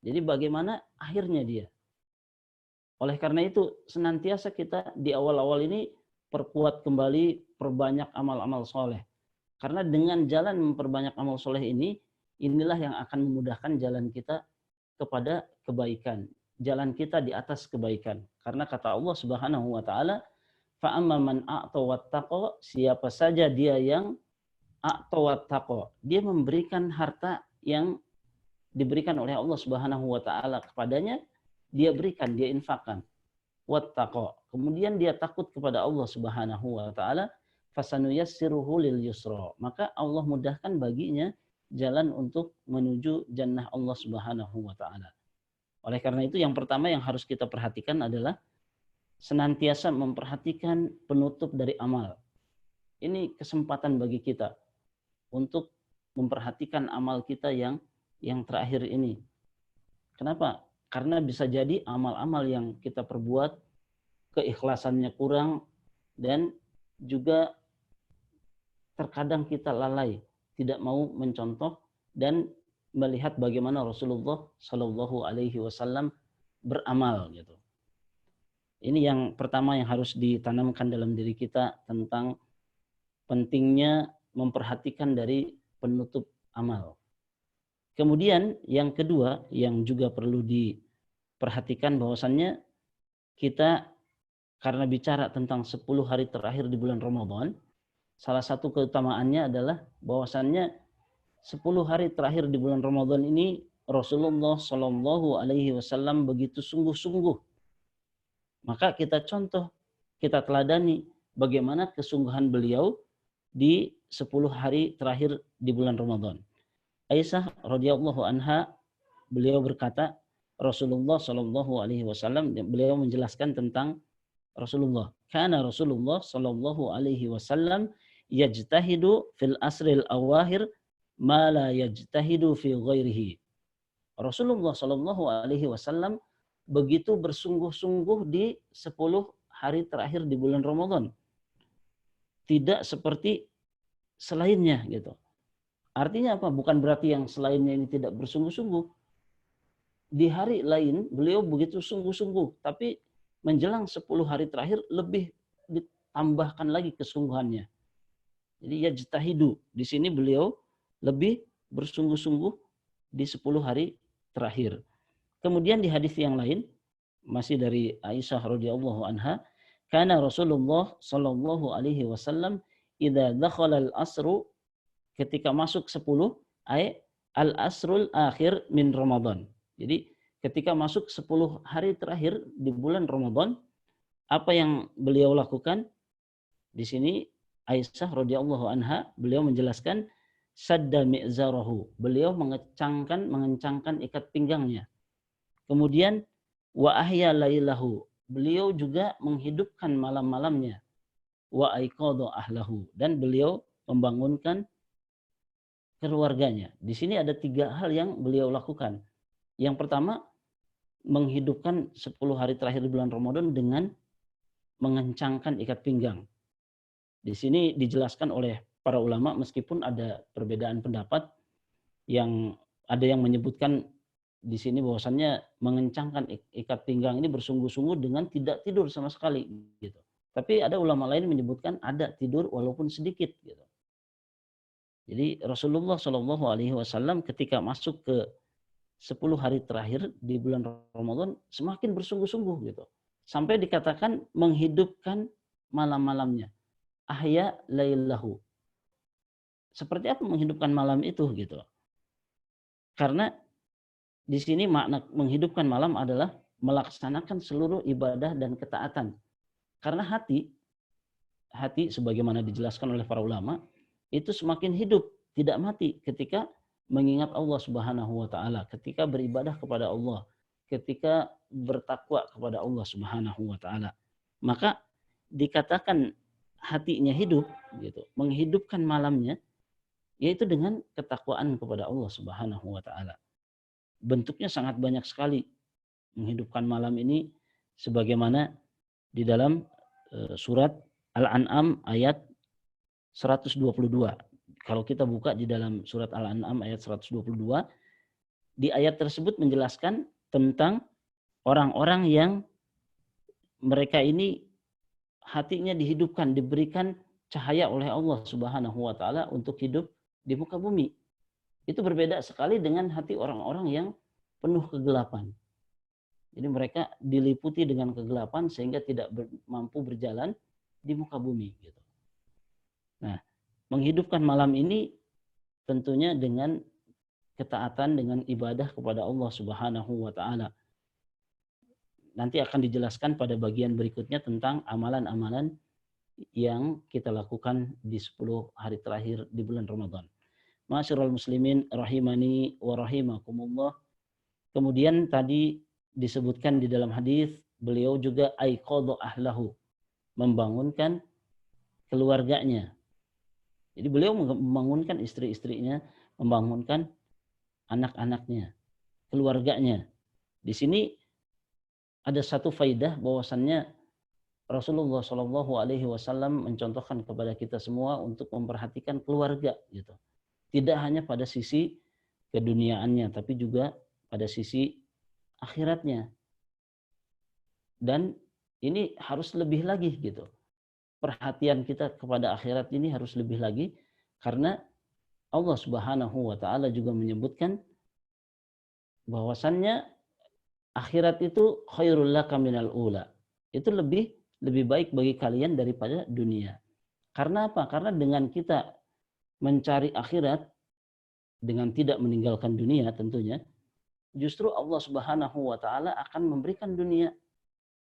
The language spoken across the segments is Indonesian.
Jadi bagaimana akhirnya dia. Oleh karena itu senantiasa kita di awal-awal ini perkuat kembali, perbanyak amal-amal soleh. Karena dengan jalan memperbanyak amal soleh ini, inilah yang akan memudahkan jalan kita kepada kebaikan. Jalan kita di atas kebaikan. Karena kata Allah Subhanahu wa taala, fa amma man a'ta wattaqa, siapa saja dia yang a'ta wattaqa, dia memberikan harta yang diberikan oleh Allah Subhanahu wa taala kepadanya, dia berikan, dia infakkan. Wattaqa, kemudian dia takut kepada Allah Subhanahu wa taala, fasanuyassiruhu lil yusra, maka Allah mudahkan baginya jalan untuk menuju jannah Allah Subhanahu wa taala. Oleh karena itu yang pertama yang harus kita perhatikan adalah senantiasa memperhatikan penutup dari amal. Ini kesempatan bagi kita untuk memperhatikan amal kita yang terakhir ini. Kenapa? Karena bisa jadi amal-amal yang kita perbuat keikhlasannya kurang dan juga terkadang kita lalai, tidak mau mencontoh dan melihat bagaimana Rasulullah Shallallahu Alaihi Wasallam beramal gitu. Ini yang pertama yang harus ditanamkan dalam diri kita tentang pentingnya memperhatikan dari penutup amal. Kemudian yang kedua yang juga perlu diperhatikan bahwasannya kita karena bicara tentang 10 hari terakhir di bulan Ramadan, salah satu keutamaannya adalah bahwasannya 10 hari terakhir di bulan Ramadan ini Rasulullah Shallallahu Alaihi Wasallam begitu sungguh-sungguh. Maka kita contoh, kita teladani bagaimana kesungguhan beliau di 10 hari terakhir di bulan Ramadan. Aisyah radhiyallahu anha, beliau berkata, Rasulullah Shallallahu Alaihi Wasallam, beliau menjelaskan tentang Rasulullah. Karena Rasulullah Shallallahu Alaihi Wasallam yajtahidu fil asril awahir ma la yajtahidu fi ghairihi. Rasulullah Shallallahu Alaihi Wasallam begitu bersungguh-sungguh di 10 hari terakhir di bulan Ramadan. Tidak seperti selainnya gitu. Artinya apa? Bukan berarti yang selainnya ini tidak bersungguh-sungguh. Di hari lain beliau begitu sungguh-sungguh, tapi menjelang 10 hari terakhir lebih ditambahkan lagi kesungguhannya. Jadi yajtahidu, di sini beliau lebih bersungguh-sungguh di 10 hari terakhir. Kemudian di hadis yang lain masih dari Aisyah radhiyallahu anha, kana Rasulullah sallallahu alaihi wasallam idza dakhala al-asru, ketika masuk 10 ay al-asrul akhir min Ramadan. Jadi ketika masuk 10 hari terakhir di bulan Ramadan, apa yang beliau lakukan? Di sini Aisyah radhiyallahu anha, beliau menjelaskan sadda mi'zarahu, beliau mengencangkan ikat pinggangnya. Kemudian wa ahya lailahu, beliau juga menghidupkan malam-malamnya. Wa aiqadha ahlahu, dan beliau membangunkan keluarganya. Di sini ada 3 hal yang beliau lakukan. Yang pertama, menghidupkan 10 hari terakhir di bulan Ramadan dengan mengencangkan ikat pinggang. Di sini dijelaskan oleh para ulama, meskipun ada perbedaan pendapat, yang ada yang menyebutkan di sini bahwasannya mengencangkan ikat pinggang ini bersungguh-sungguh dengan tidak tidur sama sekali gitu. Tapi ada ulama lain menyebutkan ada tidur walaupun sedikit gitu. Jadi Rasulullah Shallallahu Alaihi Wasallam ketika masuk ke 10 hari terakhir di bulan Ramadan semakin bersungguh-sungguh gitu. Sampai dikatakan menghidupkan malam-malamnya. Ahya lailahu. Seperti apa menghidupkan malam itu gitu. Karena di sini makna menghidupkan malam adalah melaksanakan seluruh ibadah dan ketaatan. Karena hati sebagaimana dijelaskan oleh para ulama, itu semakin hidup, tidak mati ketika mengingat Allah Subhanahu wa taala, ketika beribadah kepada Allah, ketika bertakwa kepada Allah Subhanahu wa taala. Maka dikatakan hatinya hidup gitu, menghidupkan malamnya yaitu dengan ketakwaan kepada Allah Subhanahu wa taala. Bentuknya sangat banyak sekali menghidupkan malam ini, sebagaimana di dalam surat Al-An'am ayat 122. Kalau kita buka di dalam surat Al-An'am ayat 122, di ayat tersebut menjelaskan tentang orang-orang yang mereka ini hatinya dihidupkan, diberikan cahaya oleh Allah Subhanahu wa taala untuk hidup di muka bumi. Itu berbeda sekali dengan hati orang-orang yang penuh kegelapan. Jadi mereka diliputi dengan kegelapan sehingga tidak mampu berjalan di muka bumi. Gitu. Nah, menghidupkan malam ini tentunya dengan ketaatan, dengan ibadah kepada Allah Subhanahu wa taala. Nanti akan dijelaskan pada bagian berikutnya tentang amalan-amalan yang kita lakukan di 10 hari terakhir di bulan Ramadan. Ma'asyiral muslimin rahimani wa rahimakumullah. Kemudian tadi disebutkan di dalam hadis, beliau juga aiqadha ahlahu, membangunkan keluarganya. Jadi beliau membangunkan istri-istrinya, membangunkan anak-anaknya, keluarganya. Di sini ada satu faidah bahwasannya Rasulullah Shallallahu Alaihi Wasallam mencontohkan kepada kita semua untuk memperhatikan keluarga, gitu. Tidak hanya pada sisi keduniaannya, tapi juga pada sisi akhiratnya. Dan ini harus lebih lagi, gitu. Perhatian kita kepada akhirat ini harus lebih lagi, karena Allah Subhanahu wa taala juga menyebutkan bahwasannya akhirat itu khairul laka minal ula. Itu lebih baik bagi kalian daripada dunia. Karena apa? Karena dengan kita mencari akhirat dengan tidak meninggalkan dunia tentunya, justru Allah Subhanahu wa taala akan memberikan dunia.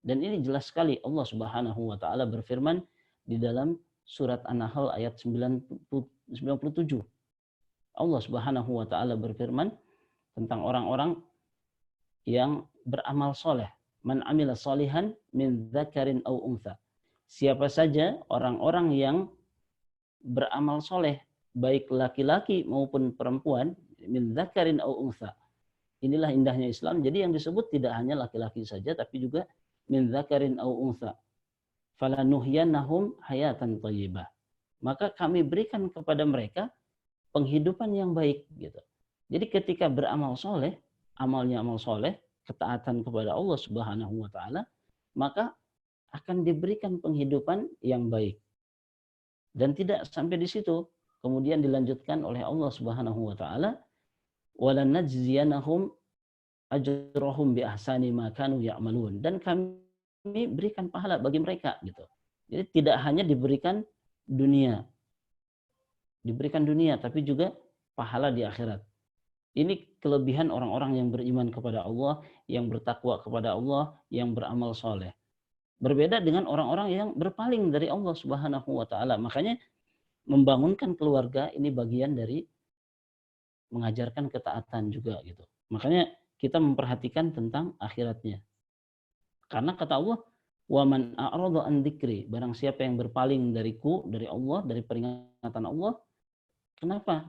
Dan ini jelas sekali Allah Subhanahu wa taala berfirman di dalam surat An-Nahl ayat 97. Allah Subhanahu wa taala berfirman tentang orang-orang yang beramal soleh. Man amila solihan min dzakarin aw untha. Siapa saja orang-orang yang beramal soleh, baik laki-laki maupun perempuan, min dzakarin aw untha. Inilah indahnya Islam. Jadi yang disebut tidak hanya laki-laki saja, tapi juga min dzakarin aw untha. Falanuhyanahum hayatan thayyibah. Maka kami berikan kepada mereka penghidupan yang baik, gitu. Jadi ketika beramal soleh, amalnya amal soleh, ketaatan kepada Allah Subhanahu wa taala, maka akan diberikan penghidupan yang baik. Dan tidak sampai di situ, kemudian dilanjutkan oleh Allah Subhanahu wa taala, walanajziyanahum ajrahum bi ahsani ma kanu ya'malun, dan kami berikan pahala bagi mereka, gitu. Jadi tidak hanya diberikan dunia, tapi juga pahala di akhirat. Ini kelebihan orang-orang yang beriman kepada Allah, yang bertakwa kepada Allah, yang beramal soleh. Berbeda dengan orang-orang yang berpaling dari Allah Subhanahu wa taala. Makanya membangunkan keluarga ini bagian dari mengajarkan ketaatan juga, gitu. Makanya kita memperhatikan tentang akhiratnya. Karena kata Allah, "Wa man a'rada an dzikri", barang siapa yang berpaling dariku, dari Allah, dari peringatan Allah. Kenapa?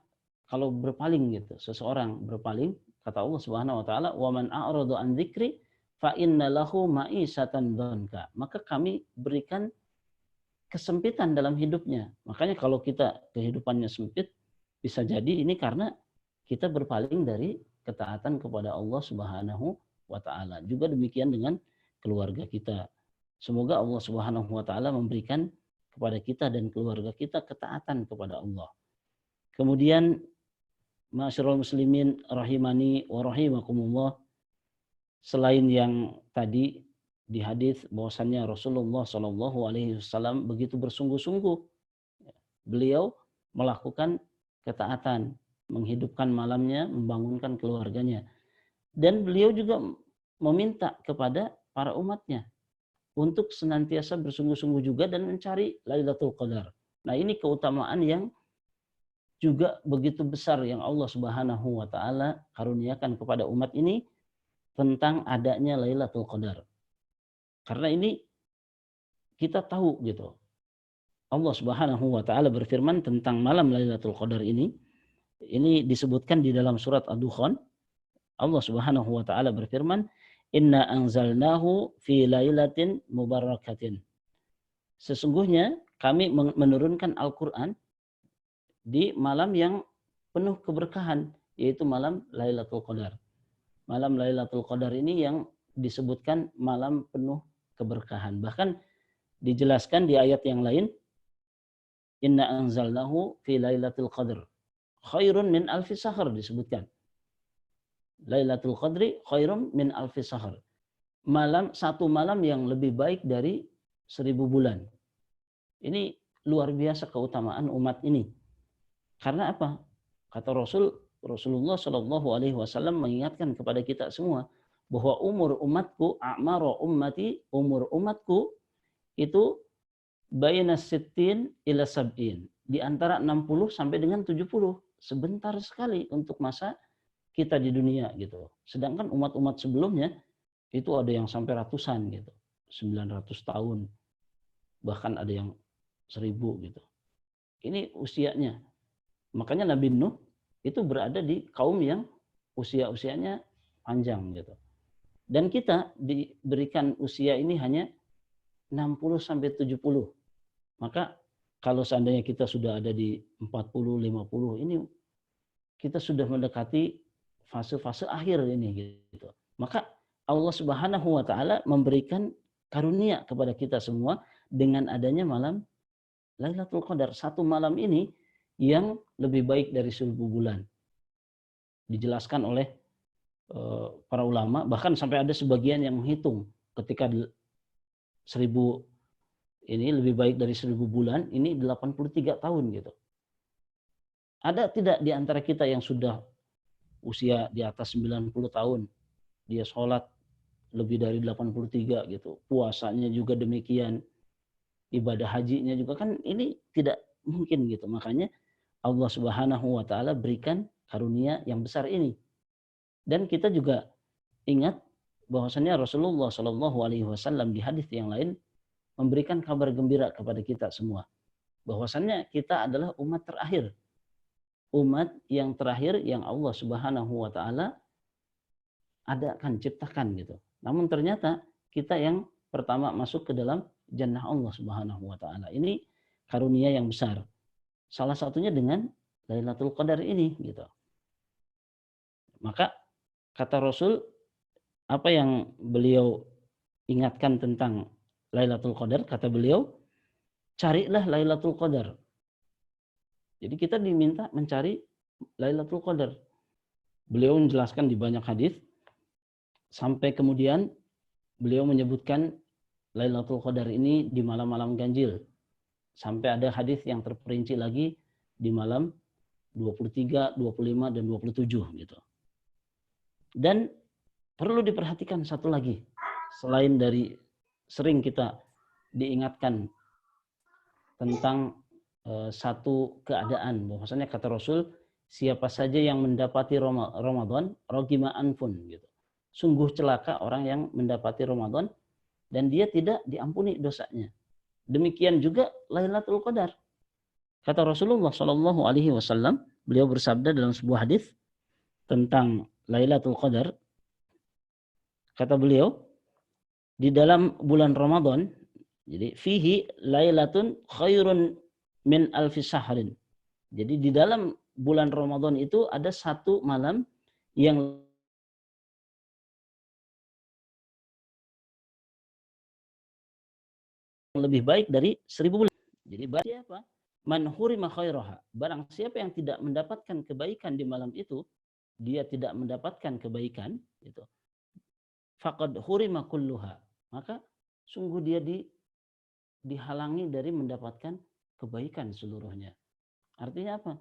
Kalau berpaling, gitu, seseorang berpaling, kata Allah Subhanahu wa taala, "Wa man a'rada an dzikri fa inna lahu ma'isatan dhanka", maka kami berikan kesempitan dalam hidupnya. Makanya kalau kita kehidupannya sempit, bisa jadi ini karena kita berpaling dari ketaatan kepada Allah Subhanahu wa taala. Juga demikian dengan keluarga kita. Semoga Allah Subhanahu wa taala memberikan kepada kita dan keluarga kita ketaatan kepada Allah. Kemudian ma'asyiral muslimin rahimani wa rahimakumullah, selain yang tadi di hadis bahwasannya Rasulullah Shallallahu alaihi wasallam begitu bersungguh-sungguh beliau melakukan ketaatan, menghidupkan malamnya, membangunkan keluarganya. Dan beliau juga meminta kepada para umatnya untuk senantiasa bersungguh-sungguh juga dan mencari Lailatul Qadar. Nah, ini keutamaan yang juga begitu besar yang Allah Subhanahu wa taala karuniakan kepada umat ini tentang adanya Lailatul Qadar. Karena ini kita tahu, gitu. Allah Subhanahu wa taala berfirman tentang malam Lailatul Qadar ini. Ini disebutkan di dalam surat Ad-Dukhan. Allah Subhanahu wa taala berfirman, "Inna anzalnahu fi lailatin mubarakatin." Sesungguhnya kami menurunkan Al-Qur'an di malam yang penuh keberkahan, yaitu malam Lailatul Qadar. Malam Lailatul Qadar ini yang disebutkan malam penuh keberkahan. Bahkan dijelaskan di ayat yang lain, Inna anzalnahu fi Lailatul Qadar khairun min alfi syahr, disebutkan. Lailatul Qadri khairun min alfi syahr. Satu malam yang lebih baik dari 1000 bulan. Ini luar biasa keutamaan umat ini. Karena apa? Kata Rasulullah Shallallahu Alaihi Wasallam mengingatkan kepada kita semua bahwa umur umatku, umur umatku itu baina sittin ila sab'in, di antara 60 sampai dengan 70. Sebentar sekali untuk masa kita di dunia gitu. Sedangkan umat-umat sebelumnya itu ada yang sampai ratusan gitu. 900 tahun. Bahkan ada yang 1000 gitu. Ini usianya. Makanya Nabi Nuh itu berada di kaum yang usia-usianya panjang gitu. Dan kita diberikan usia ini hanya 60 sampai 70. Maka kalau seandainya kita sudah ada di 40, 50, ini kita sudah mendekati fase-fase akhir ini gitu. Maka Allah Subhanahu wa taala memberikan karunia kepada kita semua dengan adanya malam Lailatul Qadar. Satu malam ini yang lebih baik dari 1000 bulan. Dijelaskan oleh para ulama, bahkan sampai ada sebagian yang menghitung ketika 1000 ini lebih baik dari 1000 bulan, ini 83 tahun gitu. Ada tidak di antara kita yang sudah usia di atas 90 tahun, dia sholat lebih dari 83 gitu, puasanya juga demikian, ibadah hajinya juga, kan ini tidak mungkin gitu. Makanya Allah Subhanahu wa taala berikan karunia yang besar ini. Dan kita juga ingat bahwasannya Rasulullah Shallallahu Alaihi Wasallam di hadis yang lain memberikan kabar gembira kepada kita semua bahwasannya kita adalah umat terakhir, umat yang terakhir yang Allah Subhanahu wa taala adakan, ciptakan gitu. Namun ternyata kita yang pertama masuk ke dalam jannah Allah Subhanahu wa taala. Ini karunia yang besar. Salah satunya dengan Lailatul Qadar ini gitu. Maka kata Rasul, apa yang beliau ingatkan tentang Lailatul Qadar, kata beliau, carilah Lailatul Qadar. Jadi kita diminta mencari Lailatul Qadar. Beliau menjelaskan di banyak hadis, sampai kemudian beliau menyebutkan Lailatul Qadar ini di malam-malam ganjil. Sampai ada hadis yang terperinci lagi di malam 23, 25, dan 27 gitu. Dan perlu diperhatikan satu lagi, selain dari sering kita diingatkan tentang satu keadaan, bahwasanya kata Rasul, siapa saja yang mendapati Ramadan, rogima anfun gitu. Sungguh celaka orang yang mendapati Ramadan dan dia tidak diampuni dosanya. Demikian juga Lailatul Qadar. Kata Rasulullah Shallallahu Alaihi Wasallam, beliau bersabda dalam sebuah hadis tentang Lailatul Qadar. Kata beliau, di dalam bulan Ramadan, jadi fihi lailatun khairun min alfi sahrin. Jadi di dalam bulan Ramadan itu ada satu malam yang lebih baik dari 1000 bulan. Jadi berarti apa? Man hurima khairaha. Barang siapa yang tidak mendapatkan kebaikan di malam itu, dia tidak mendapatkan kebaikan gitu. Faqad hurima kulluha. Maka sungguh dia dihalangi dari mendapatkan kebaikan seluruhnya. Artinya apa?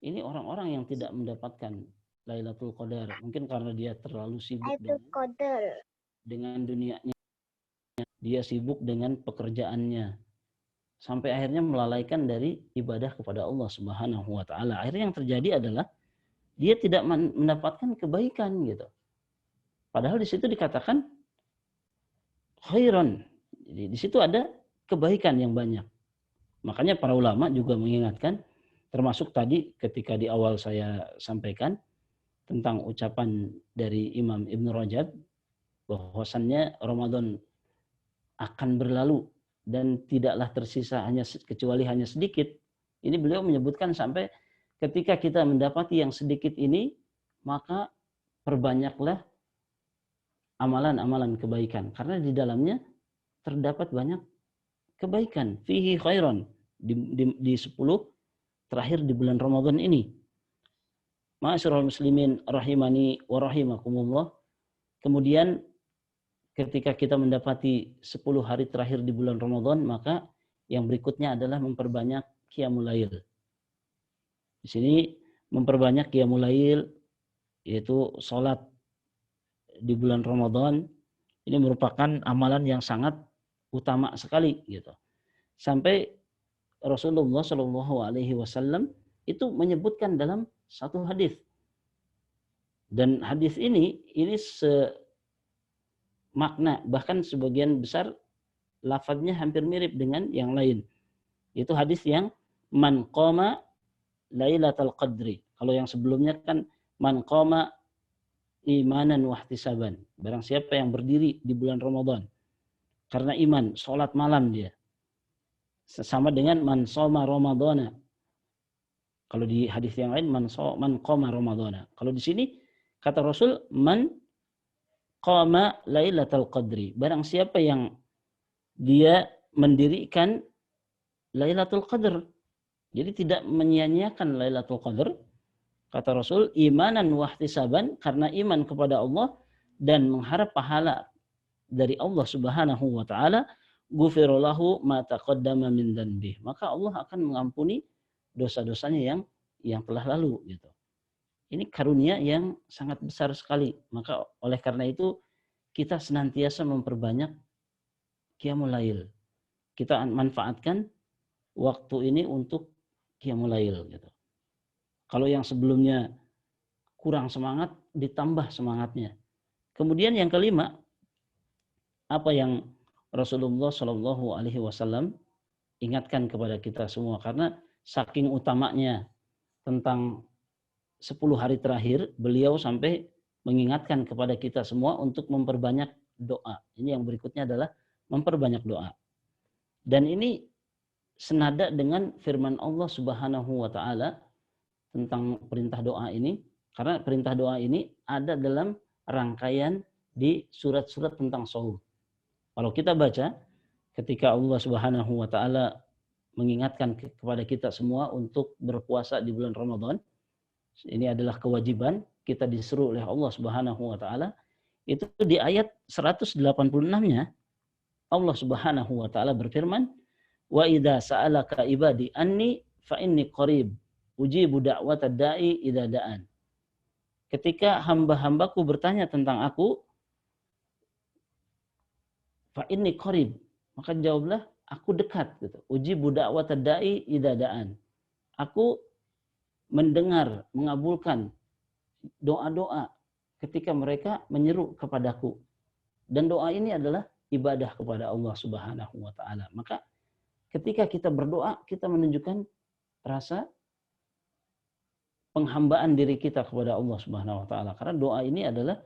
Ini orang-orang yang tidak mendapatkan Lailatul Qadar, mungkin karena dia terlalu sibuk dengan dunianya, dia sibuk dengan pekerjaannya, sampai akhirnya melalaikan dari ibadah kepada Allah Subhanahu wa taala. Akhirnya yang terjadi adalah dia tidak mendapatkan kebaikan gitu. Padahal di situ dikatakan khairan. Jadi di situ ada kebaikan yang banyak. Makanya para ulama juga mengingatkan, termasuk tadi ketika di awal saya sampaikan tentang ucapan dari Imam Ibn Rajab, bahwasannya Ramadan akan berlalu dan tidaklah tersisa kecuali hanya sedikit. Ini beliau menyebutkan sampai ketika kita mendapati yang sedikit ini, maka perbanyaklah amalan-amalan kebaikan. Karena di dalamnya terdapat banyak kebaikan. Fihi khairan. Di 10 terakhir di bulan Ramadan ini. Ma'asyiral muslimin rahimani wa rahimakumullah. Kemudian ketika kita mendapati 10 hari terakhir di bulan Ramadan, maka yang berikutnya adalah memperbanyak qiyamul lail. Di sini memperbanyak qiyamul lail, yaitu sholat di bulan Ramadan. Ini merupakan amalan yang sangat utama sekali gitu. Sampai Rasulullah Shallallahu Alaihi Wasallam itu menyebutkan dalam satu hadis. Dan hadis ini makna, bahkan sebagian besar lafadznya hampir mirip dengan yang lain. Itu hadis yang man qama lailatul qadri. Kalau yang sebelumnya kan man qama imanan wahtisaban. Barang siapa yang berdiri di bulan Ramadan karena iman, sholat malam dia. Sama dengan man shoma ramadhana. Kalau di hadis yang lain man qama ramadhana. Kalau di sini kata Rasul man qama lailatul qadri. Barang siapa yang dia mendirikan Lailatul Qadar. Jadi tidak menyia-nyiakan Lailatul Qadar. Kata Rasul, imanan wahtisaban, karena iman kepada Allah dan mengharap pahala dari Allah Subhanahu wa taala, ghufira lahu ma taqaddama min dzanbih. Maka Allah akan mengampuni dosa-dosanya yang telah lalu gitu. Ini karunia yang sangat besar sekali. Maka oleh karena itu kita senantiasa memperbanyak qiyamul lail. Kita manfaatkan waktu ini untuk qiyamul lail gitu. Kalau yang sebelumnya kurang semangat, ditambah semangatnya. Kemudian yang kelima, apa yang Rasulullah Shallallahu Alaihi Wasallam ingatkan kepada kita semua, karena saking utamanya tentang 10 hari terakhir, beliau sampai mengingatkan kepada kita semua untuk memperbanyak doa. Ini yang berikutnya adalah memperbanyak doa. Dan ini senada dengan firman Allah Subhanahu wa taala tentang perintah doa ini, karena perintah doa ini ada dalam rangkaian di surat-surat tentang shaum. Kalau kita baca ketika Allah Subhanahu wa taala mengingatkan kepada kita semua untuk berpuasa di bulan Ramadan, ini adalah kewajiban, kita disuruh oleh Allah Subhanahu wa taala, itu di ayat 186-nya Allah Subhanahu wa taala berfirman, wa idza sa'alaka ibadi anni fa inni qarib ujibu da'watad da'i idza da'an. Ketika hamba-hambaku bertanya tentang aku, fa inni qarib, maka jawablah aku dekat gitu. Ujibu da'watad da'i idza da'an. Aku mendengar, mengabulkan doa-doa ketika mereka menyeru kepadaku. Dan doa ini adalah ibadah kepada Allah Subhanahu wa taala. Maka ketika kita berdoa, kita menunjukkan rasa penghambaan diri kita kepada Allah Subhanahu wa taala. Karena doa ini adalah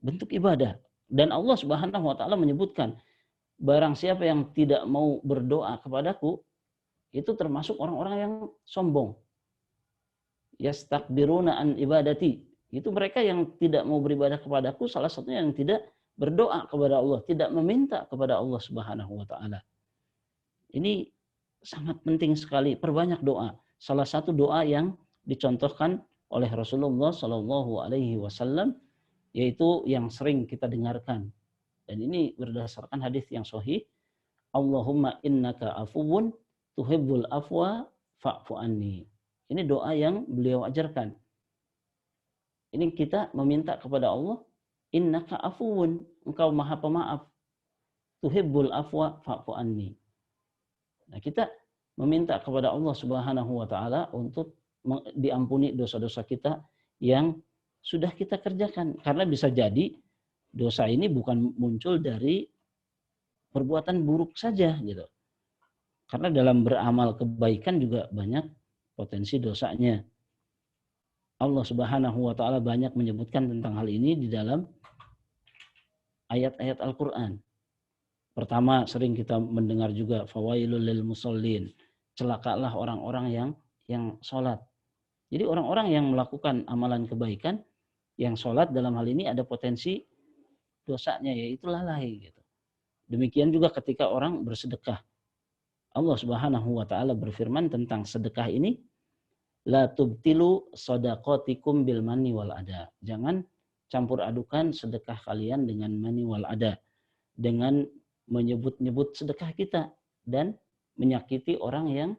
bentuk ibadah. Dan Allah Subhanahu wa taala menyebutkan, barang siapa yang tidak mau berdoa kepadaku, itu termasuk orang-orang yang sombong. Yastakbiruna an ibadati. Itu mereka yang tidak mau beribadah kepadaku, salah satunya yang tidak berdoa kepada Allah, tidak meminta kepada Allah Subhanahu wa taala. Ini sangat penting sekali, perbanyak doa. Salah satu doa yang dicontohkan oleh Rasulullah Shallallahu Alaihi Wasallam, yaitu yang sering kita dengarkan. Dan ini berdasarkan hadis yang sahih. Allahumma innaka afuwun tuhibbul afwa fa'fu anni. Ini doa yang beliau ajarkan. Ini kita meminta kepada Allah, innaka afuwun, engkau maha pemaaf. Tuhibbul afwa fa'fu anni. Nah, kita meminta kepada Allah Subhanahu wa taala untuk diampuni dosa-dosa kita yang sudah kita kerjakan. Karena bisa jadi dosa ini bukan muncul dari perbuatan buruk saja gitu. Karena dalam beramal kebaikan juga banyak potensi dosanya. Allah Subhanahu wa taala banyak menyebutkan tentang hal ini di dalam ayat-ayat Al-Qur'an. Pertama, sering kita mendengar juga fawailul lil musallin. Celakalah orang-orang yang sholat. Jadi orang-orang yang melakukan amalan kebaikan, yang sholat dalam hal ini ada potensi dosanya, yaitu lalai gitu. Demikian juga ketika orang bersedekah. Allah Subhanahu wa taala berfirman tentang sedekah ini, la tubtilu shadaqatikum bil manni wal ada. Jangan campur adukan sedekah kalian dengan manni wal ada, dengan menyebut-nyebut sedekah kita dan menyakiti orang yang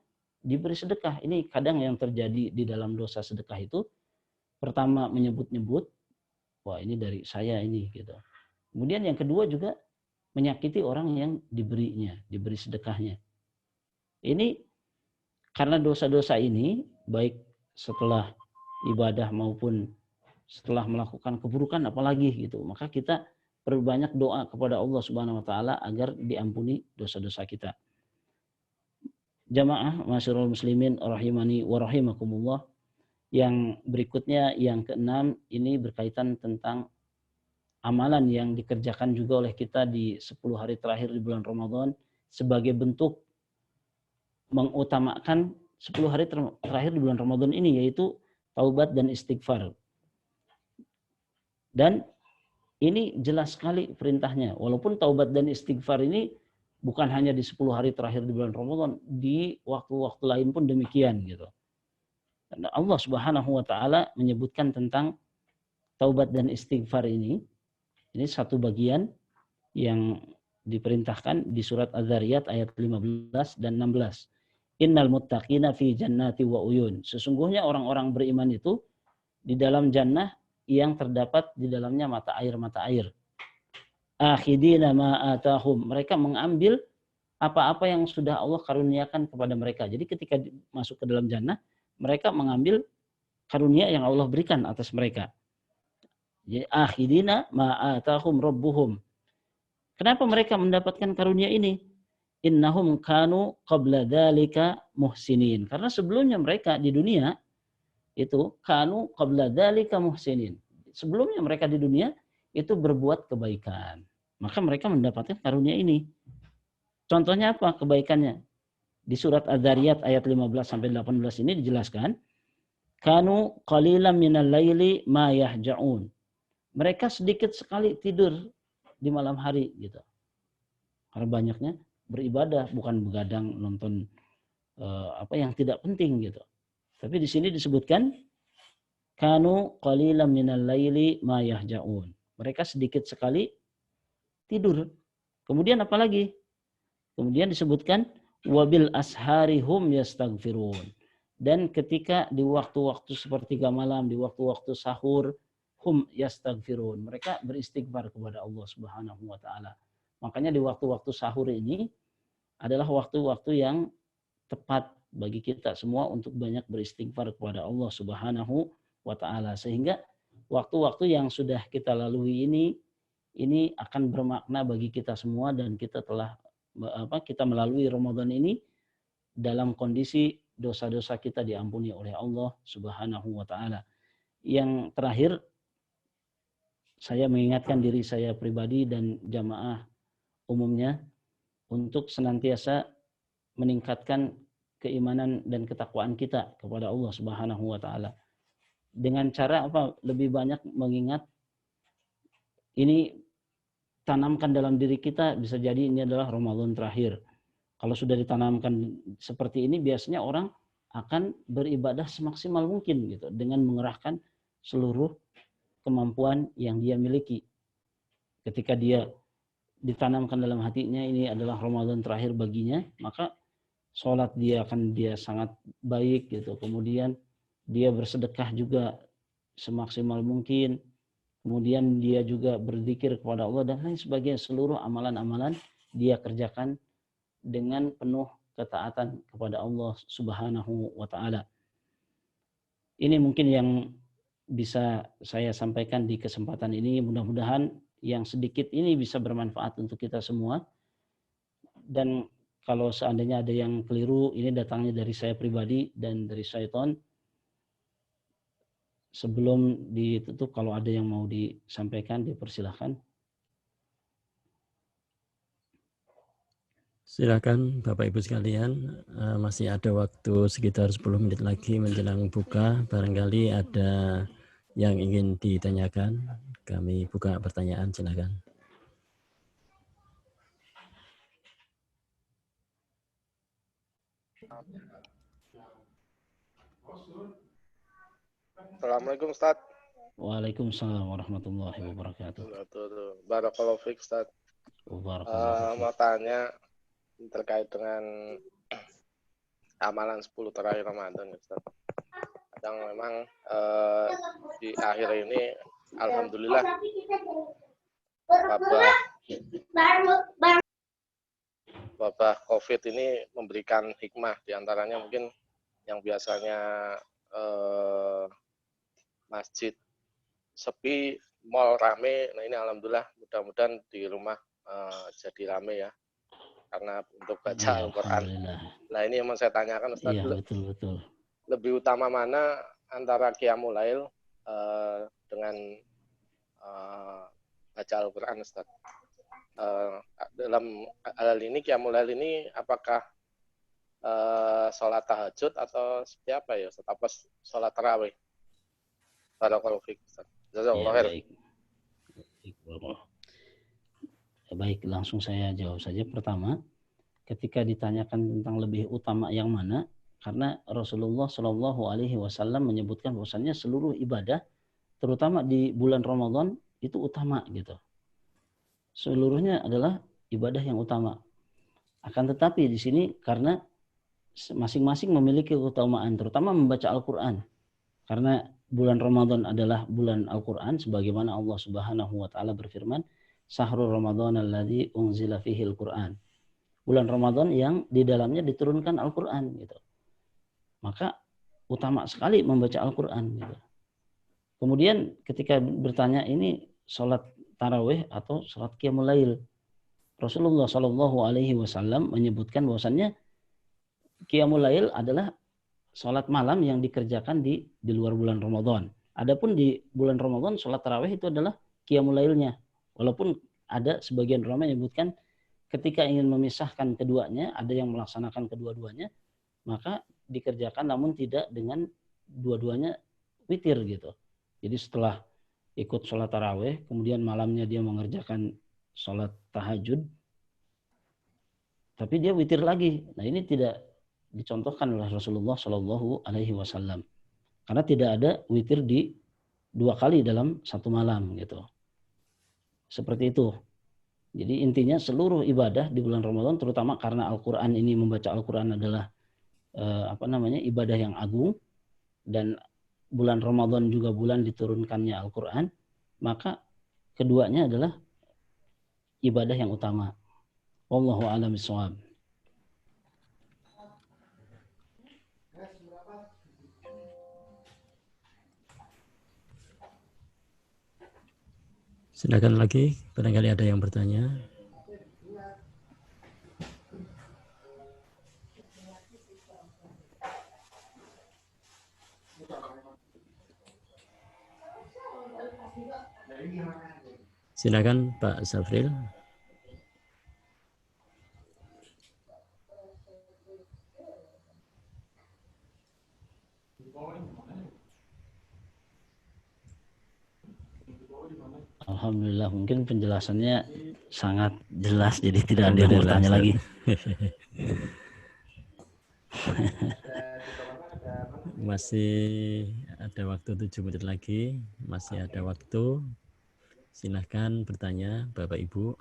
diberi sedekah. Ini kadang yang terjadi di dalam dosa sedekah itu, pertama menyebut-nyebut, wah ini dari saya ini gitu. Kemudian yang kedua juga menyakiti orang yang diberinya, diberi sedekahnya. Ini karena dosa-dosa ini, baik setelah ibadah maupun setelah melakukan keburukan apalagi gitu, maka kita perbanyak doa kepada Allah Subhanahu wa taala agar diampuni dosa-dosa kita. Jamaah masyarul muslimin rahimani wa rahimakumullah. Yang berikutnya, yang keenam, ini berkaitan tentang amalan yang dikerjakan juga oleh kita di 10 hari terakhir di bulan Ramadan sebagai bentuk mengutamakan 10 hari terakhir di bulan Ramadan ini, yaitu taubat dan istighfar. Dan ini jelas sekali perintahnya. Walaupun taubat dan istighfar ini bukan hanya di 10 hari terakhir di bulan Ramadan, di waktu-waktu lain pun demikian gitu. Dan Allah Subhanahu wa taala menyebutkan tentang taubat dan istighfar ini satu bagian yang diperintahkan di surat Az-Zariyat ayat 15 dan 16. Innal muttaqina fi jannati wa uyun. Sesungguhnya orang-orang beriman itu di dalam jannah yang terdapat di dalamnya mata air. Akhidina ma atahum. Mereka mengambil apa-apa yang sudah Allah karuniakan kepada mereka. Jadi ketika masuk ke dalam jannah, mereka mengambil karunia yang Allah berikan atas mereka. Jadi akhidina ma atahum rabbuhum. Kenapa mereka mendapatkan karunia ini? Innahum kanu qabla dzalika muhsinin. Karena sebelumnya mereka di dunia itu kanu qabla dzalika muhsinin. Sebelumnya mereka di dunia itu berbuat kebaikan. Maka mereka mendapatkan karunia ini. Contohnya apa kebaikannya? Di surat Az-Zariyat ayat 15 sampai 18 ini dijelaskan, kanu qalilan minal laili ma yahja'un. Mereka sedikit sekali tidur di malam hari gitu. Karena banyaknya beribadah, bukan begadang nonton apa yang tidak penting gitu. Tapi di sini disebutkan kanu qalilan minal laili ma yahja'un. Mereka sedikit sekali tidur. Kemudian apa lagi? Kemudian disebutkan wabil asharihum yastaghfirun. Dan ketika di waktu-waktu sepertiga malam, di waktu-waktu sahur, hum yastaghfirun. Mereka beristighfar kepada Allah Subhanahu wa taala. Makanya di waktu-waktu sahur ini adalah waktu-waktu yang tepat bagi kita semua untuk banyak beristighfar kepada Allah Subhanahu wa taala, sehingga waktu-waktu yang sudah kita lalui ini akan bermakna bagi kita semua, dan kita melalui Ramadan ini dalam kondisi dosa-dosa kita diampuni oleh Allah Subhanahu wa taala. Yang terakhir, saya mengingatkan diri saya pribadi dan jamaah umumnya untuk senantiasa meningkatkan keimanan dan ketakwaan kita kepada Allah Subhanahu wa taala. Dengan cara apa? Lebih banyak mengingat ini, tanamkan dalam diri kita, bisa jadi ini adalah Ramadan terakhir. Kalau sudah ditanamkan seperti ini, biasanya orang akan beribadah semaksimal mungkin gitu, dengan mengerahkan seluruh kemampuan yang dia miliki. Ketika dia ditanamkan dalam hatinya ini adalah Ramadan terakhir baginya, maka sholat dia sangat baik gitu. Kemudian dia bersedekah juga semaksimal mungkin. Kemudian dia juga berzikir kepada Allah dan lain sebagainya. Seluruh amalan-amalan dia kerjakan dengan penuh ketaatan kepada Allah Subhanahu wa taala. Ini mungkin yang bisa saya sampaikan di kesempatan ini. Mudah-mudahan yang sedikit ini bisa bermanfaat untuk kita semua. Dan kalau seandainya ada yang keliru, ini datangnya dari saya pribadi dan dari syaitan. Sebelum ditutup, kalau ada yang mau disampaikan, dipersilahkan. Silakan Bapak Ibu sekalian, masih ada waktu sekitar 10 menit lagi menjelang buka. Barangkali ada yang ingin ditanyakan, kami buka pertanyaan, silakan. Assalamualaikum Ustaz. Waalaikumsalam warahmatullahi wabarakatuh. Barakallahu fiik Ustaz. Mau tanya terkait dengan amalan 10 terakhir Ramadan Ustaz. Kadang memang di akhir ini alhamdulillah wabah Covid ini memberikan hikmah, diantaranya mungkin yang biasanya masjid sepi, mall rame. Nah ini alhamdulillah, mudah-mudahan di rumah jadi rame ya, karena untuk baca Al-Quran. Nah ini yang mau saya tanyakan Ustaz, betul. Lebih utama mana antara Qiyamul Lail dengan baca Al-Quran Ustaz? Dalam hal ini Qiyamul Lail ini apakah sholat tahajud atau seperti apa ya Ustaz? Apa sholat tarawih? Barakallahu fiik Ustaz. Jazakallahu khair. Baik, langsung saya jawab saja. Pertama, ketika ditanyakan tentang lebih utama yang mana, karena Rasulullah Shallallahu Alaihi Wasallam menyebutkan bahwasannya seluruh ibadah, terutama di bulan Ramadan itu utama gitu. Seluruhnya adalah ibadah yang utama. Akan tetapi di sini karena masing-masing memiliki keutamaan, terutama membaca Al-Quran. Karena bulan Ramadan adalah bulan Al-Quran, sebagaimana Allah Subhanahu Wa Taala berfirman, Syahrul Ramadan alladzi unzila fihi Al-Quran. Bulan Ramadan yang di dalamnya diturunkan Al-Quran gitu. Maka utama sekali membaca Al-Quran gitu. Kemudian ketika bertanya ini sholat tarawih atau sholat qiyamul lail, Rasulullah Shallallahu Alaihi Wasallam menyebutkan bahwasannya qiyamul lail adalah sholat malam yang dikerjakan di luar bulan Ramadan. Adapun di bulan Ramadan sholat tarawih itu adalah qiyamul lailnya. Walaupun ada sebagian ulama menyebutkan ketika ingin memisahkan keduanya, ada yang melaksanakan kedua-duanya, maka dikerjakan namun tidak dengan dua-duanya witir gitu. Jadi setelah ikut sholat tarawih, kemudian malamnya dia mengerjakan sholat tahajud, tapi dia witir lagi. Nah ini tidak dicontohkan oleh Rasulullah Shallallahu Alaihi Wasallam, karena tidak ada witir di 2 kali dalam 1 malam gitu. Seperti itu. Jadi intinya seluruh ibadah di bulan Ramadan, terutama karena Al-Quran ini, membaca Al-Quran adalah ibadah yang agung, dan bulan Ramadan juga bulan diturunkannya Al-Quran, maka keduanya adalah ibadah yang utama. Wallahu a'lam bishawab. Silakan lagi, barangkali ada yang bertanya. Silakan Pak Safril. Alhamdulillah, mungkin penjelasannya sangat jelas, jadi tidak ada yang bertanya lagi. Masih ada waktu 7 menit lagi, masih ada waktu. Silahkan bertanya Bapak Ibu.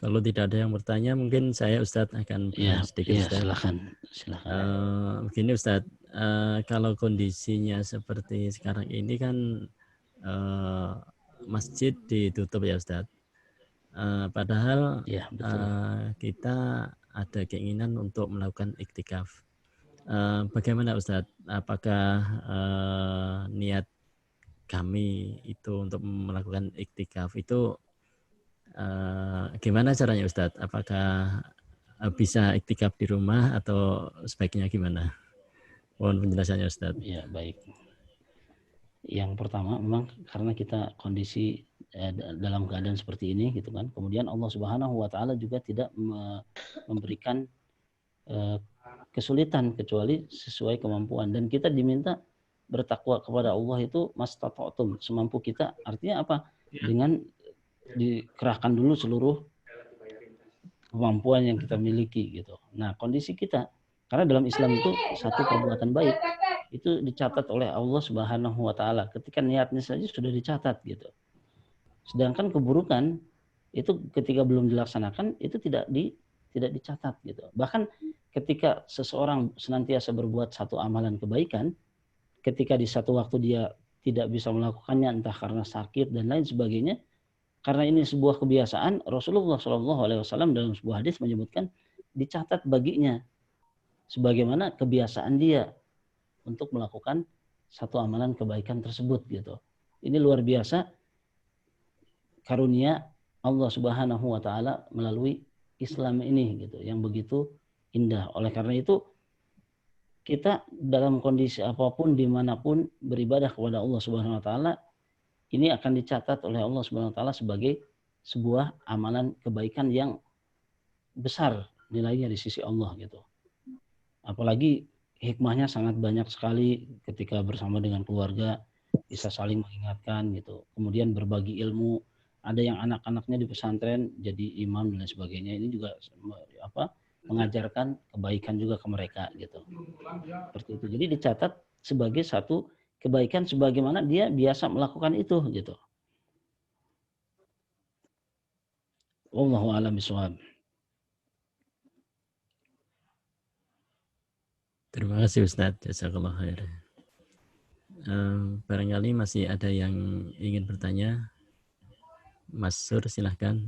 Kalau tidak ada yang bertanya, mungkin saya Ustadz akan sedikit. Ya, silakan. Begini Ustadz, kalau kondisinya seperti sekarang ini kan masjid ditutup ya Ustadz. Padahal ya, kita ada keinginan untuk melakukan iktikaf. Bagaimana Ustadz? Apakah niat kami itu untuk melakukan iktikaf itu Gimana caranya Ustadz? Apakah bisa iktikaf di rumah atau sebaiknya gimana? Mohon penjelasannya Ustadz. Ya, baik. Yang pertama memang karena kita kondisi dalam keadaan seperti ini gitu kan. Kemudian Allah Subhanahu wa taala juga tidak memberikan kesulitan kecuali sesuai kemampuan, dan kita diminta bertakwa kepada Allah itu mastata'tum, semampu kita. Artinya apa? Dengan dikerahkan dulu seluruh kemampuan yang kita miliki gitu. Nah, kondisi kita, karena dalam Islam itu satu perbuatan baik itu dicatat oleh Allah Subhanahu wa taala. Ketika niatnya saja sudah dicatat gitu. Sedangkan keburukan itu ketika belum dilaksanakan itu tidak dicatat gitu. Bahkan ketika seseorang senantiasa berbuat satu amalan kebaikan, ketika di satu waktu dia tidak bisa melakukannya entah karena sakit dan lain sebagainya, karena ini sebuah kebiasaan, Rasulullah SAW dalam sebuah hadis menyebutkan dicatat baginya sebagaimana kebiasaan dia untuk melakukan satu amalan kebaikan tersebut gitu. Ini luar biasa karunia Allah Subhanahu wa taala melalui Islam ini gitu, yang begitu indah. Oleh karena itu kita dalam kondisi apapun dimanapun beribadah kepada Allah Subhanahu wa taala, ini akan dicatat oleh Allah Subhanahu wa taala sebagai sebuah amalan kebaikan yang besar nilainya di sisi Allah gitu. Apalagi hikmahnya sangat banyak sekali ketika bersama dengan keluarga bisa saling mengingatkan gitu. Kemudian berbagi ilmu, ada yang anak-anaknya di pesantren jadi imam dan lain sebagainya. Ini juga mengajarkan kebaikan juga ke mereka gitu. Seperti itu. Jadi dicatat sebagai satu kebaikan sebagaimana dia biasa melakukan itu gitu. Wallahu a'lam bishawab. Terima kasih Ustadz. Jazakallah khair. Barangkali masih ada yang ingin bertanya. Mas Sur, silahkan.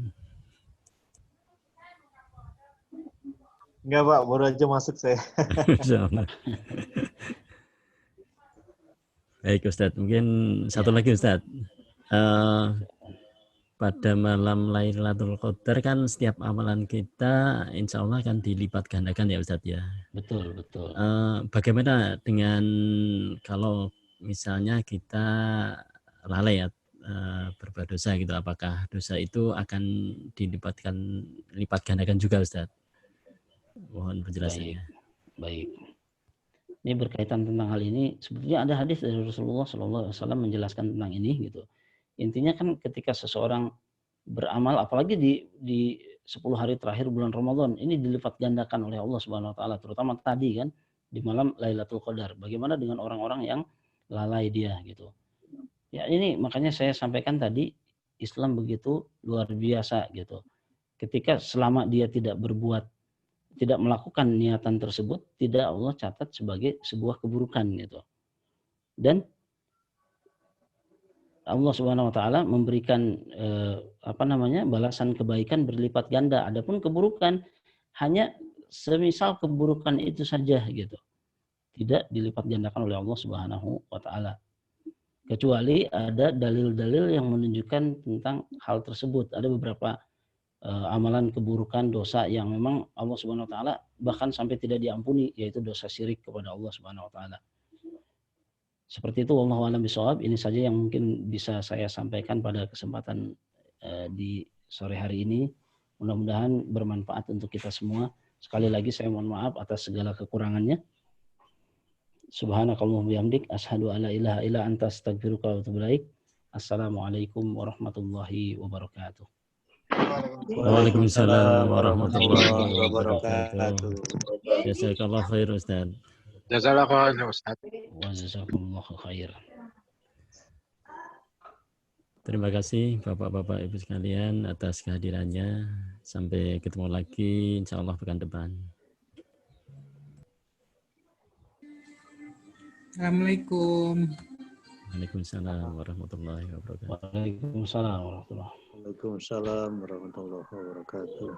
Enggak Pak, baru aja masuk saya. Baik Ustadz, mungkin satu lagi Ustadz. Pada malam Lailatul Qadar kan setiap amalan kita insya Allah akan dilipat gandakan ya Ustadz ya. Betul, betul. Bagaimana dengan kalau misalnya kita lalai ya, berbuat dosa gitu, apakah dosa itu akan dilipat gandakan juga Ustadz? Mohon penjelasannya. Baik. Ini berkaitan tentang hal ini. Sebetulnya ada hadis dari Rasulullah SAW menjelaskan tentang ini gitu. Intinya kan ketika seseorang beramal, apalagi di 10 hari terakhir bulan Ramadan, ini dilipat gandakan oleh Allah Subhanahu Wa Taala. Terutama tadi kan di malam Lailatul Qadar. Bagaimana dengan orang-orang yang lalai dia gitu. Ya ini makanya saya sampaikan tadi, Islam begitu luar biasa gitu. Ketika selama dia tidak melakukan niatan tersebut, tidak Allah catat sebagai sebuah keburukan gitu. Dan Allah Subhanahu wa taala memberikan balasan kebaikan berlipat ganda. Adapun keburukan hanya semisal keburukan itu saja gitu. Tidak dilipat gandakan oleh Allah Subhanahu wa taala. Kecuali ada dalil-dalil yang menunjukkan tentang hal tersebut. Ada beberapa amalan keburukan, dosa yang memang Allah Subhanahu wa taala bahkan sampai tidak diampuni, yaitu dosa syirik kepada Allah Subhanahu wa taala. Seperti itu, wallahu a'lam bishawab. Ini saja yang mungkin bisa saya sampaikan pada kesempatan di sore hari ini. Mudah-mudahan bermanfaat untuk kita semua. Sekali lagi saya mohon maaf atas segala kekurangannya. Subhanakallahumma bihamdik asyhadu an la ilaha illa anta astaghfiruka wa atubu ilaik. Assalamualaikum warahmatullahi wabarakatuh. Waalaikumsalam warahmatullahi wabarakatuh. Jazakallah khair Ustaz. Jazakallah khair Ustaz. Wa jazakumullahu khair. Terima kasih Bapak-bapak Ibu sekalian atas kehadirannya. Sampai ketemu lagi insyaallah pekan depan. Assalamualaikum. Waalaikumsalam warahmatullahi wabarakatuh. Waalaikumsalam warahmatullahi wabarakatuh. Waalaikumsalam warahmatullahi wabarakatuh.